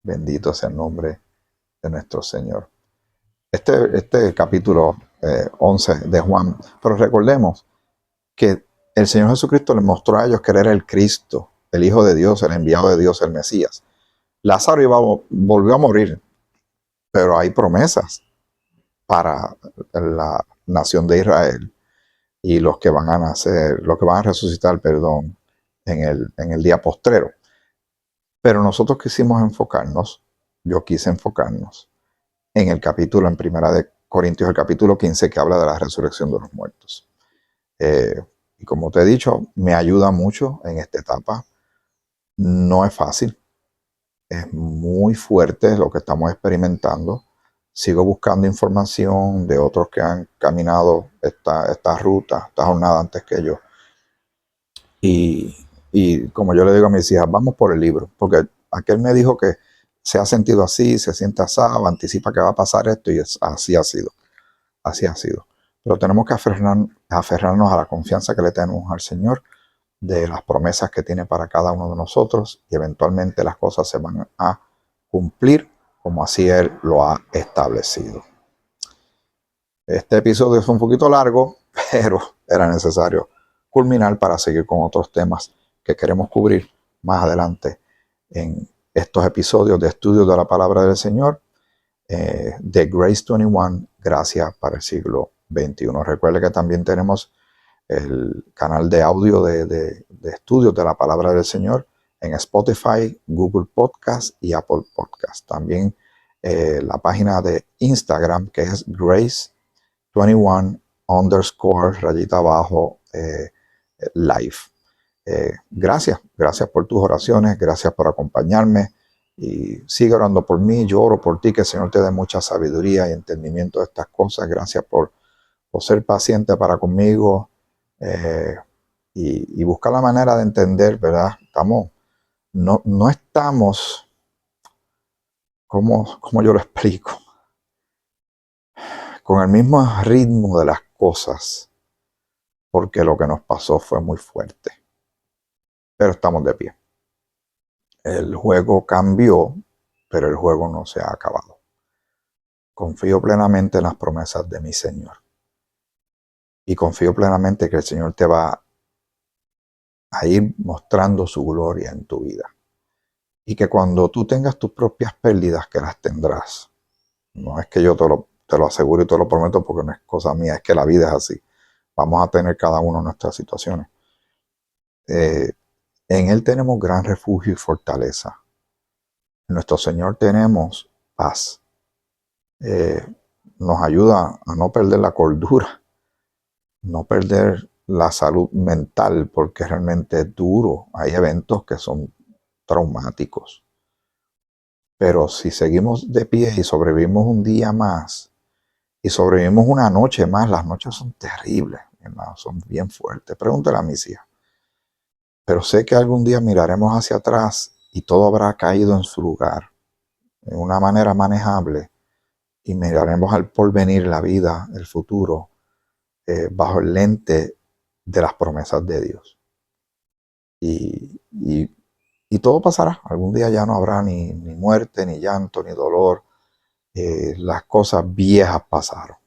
Bendito sea el nombre de nuestro Señor. Este capítulo 11 de Juan, pero recordemos que el Señor Jesucristo le mostró a ellos que Él era el Cristo, el Hijo de Dios, el enviado de Dios, el Mesías. Lázaro volvió a morir, pero hay promesas para la nación de Israel y los que van a nacer, los que van a resucitar, perdón, en el día postrero. Pero nosotros quisimos enfocarnos, yo quise enfocarnos en el capítulo, en Primera de Corintios, el capítulo 15, que habla de la resurrección de los muertos. Y como te he dicho, me ayuda mucho en esta etapa. No es fácil, es muy fuerte lo que estamos experimentando. Sigo buscando información de otros que han caminado esta ruta, esta jornada antes que yo. Y como yo le digo a mis hijas, vamos por el libro, porque aquel me dijo que se ha sentido así, se siente asado, anticipa que va a pasar esto y así ha sido, así ha sido. Pero tenemos que aferrarnos a la confianza que le tenemos al Señor, de las promesas que tiene para cada uno de nosotros y eventualmente las cosas se van a cumplir como así Él lo ha establecido. Este episodio fue un poquito largo, pero era necesario culminar para seguir con otros temas que queremos cubrir más adelante en estos episodios de estudios de la palabra del Señor de Grace 21, Gracia para el siglo XXI. Recuerde que también tenemos el canal de audio de estudios de la palabra del Señor en Spotify, Google Podcast y Apple Podcast. También la página de Instagram que es Grace 21 _ rayita abajo live. Gracias por tus oraciones, gracias por acompañarme y sigue orando por mí. Yo oro por ti, que el Señor te dé mucha sabiduría y entendimiento de estas cosas. Gracias por ser paciente para conmigo y buscar la manera de entender, ¿verdad? No estamos, como yo lo explico, con el mismo ritmo de las cosas, porque lo que nos pasó fue muy fuerte. Pero estamos de pie. El juego cambió, pero el juego no se ha acabado. confío plenamente en las promesas de mi Señor. Y confío plenamente que el Señor te va a ir mostrando su gloria en tu vida. Y que cuando tú tengas tus propias pérdidas, que las tendrás. No es que yo te lo aseguro y te lo prometo porque no es cosa mía, es que la vida es así. Vamos a tener cada uno nuestras situaciones. En Él tenemos gran refugio y fortaleza. En nuestro Señor tenemos paz. Eh, Nos ayuda a no perder la cordura, no perder la salud mental, porque realmente es duro. Hay eventos que son traumáticos. Pero si seguimos de pie y sobrevivimos un día más, y sobrevivimos una noche más, las noches son terribles, mi hermano, son bien fuertes. Pregúntale a mis hijas. Pero sé que algún día miraremos hacia atrás y todo habrá caído en su lugar, en una manera manejable, y miraremos al porvenir, la vida, el futuro, bajo el lente de las promesas de Dios. Y todo pasará. Algún día ya no habrá ni muerte, ni llanto, ni dolor. Las cosas viejas pasaron.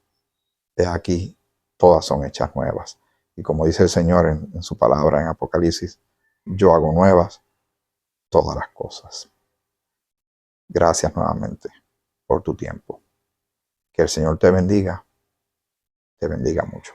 He aquí, todas son hechas nuevas. Y como dice el Señor en su palabra en Apocalipsis, yo hago nuevas todas las cosas. Gracias nuevamente por tu tiempo. Que el Señor te bendiga mucho.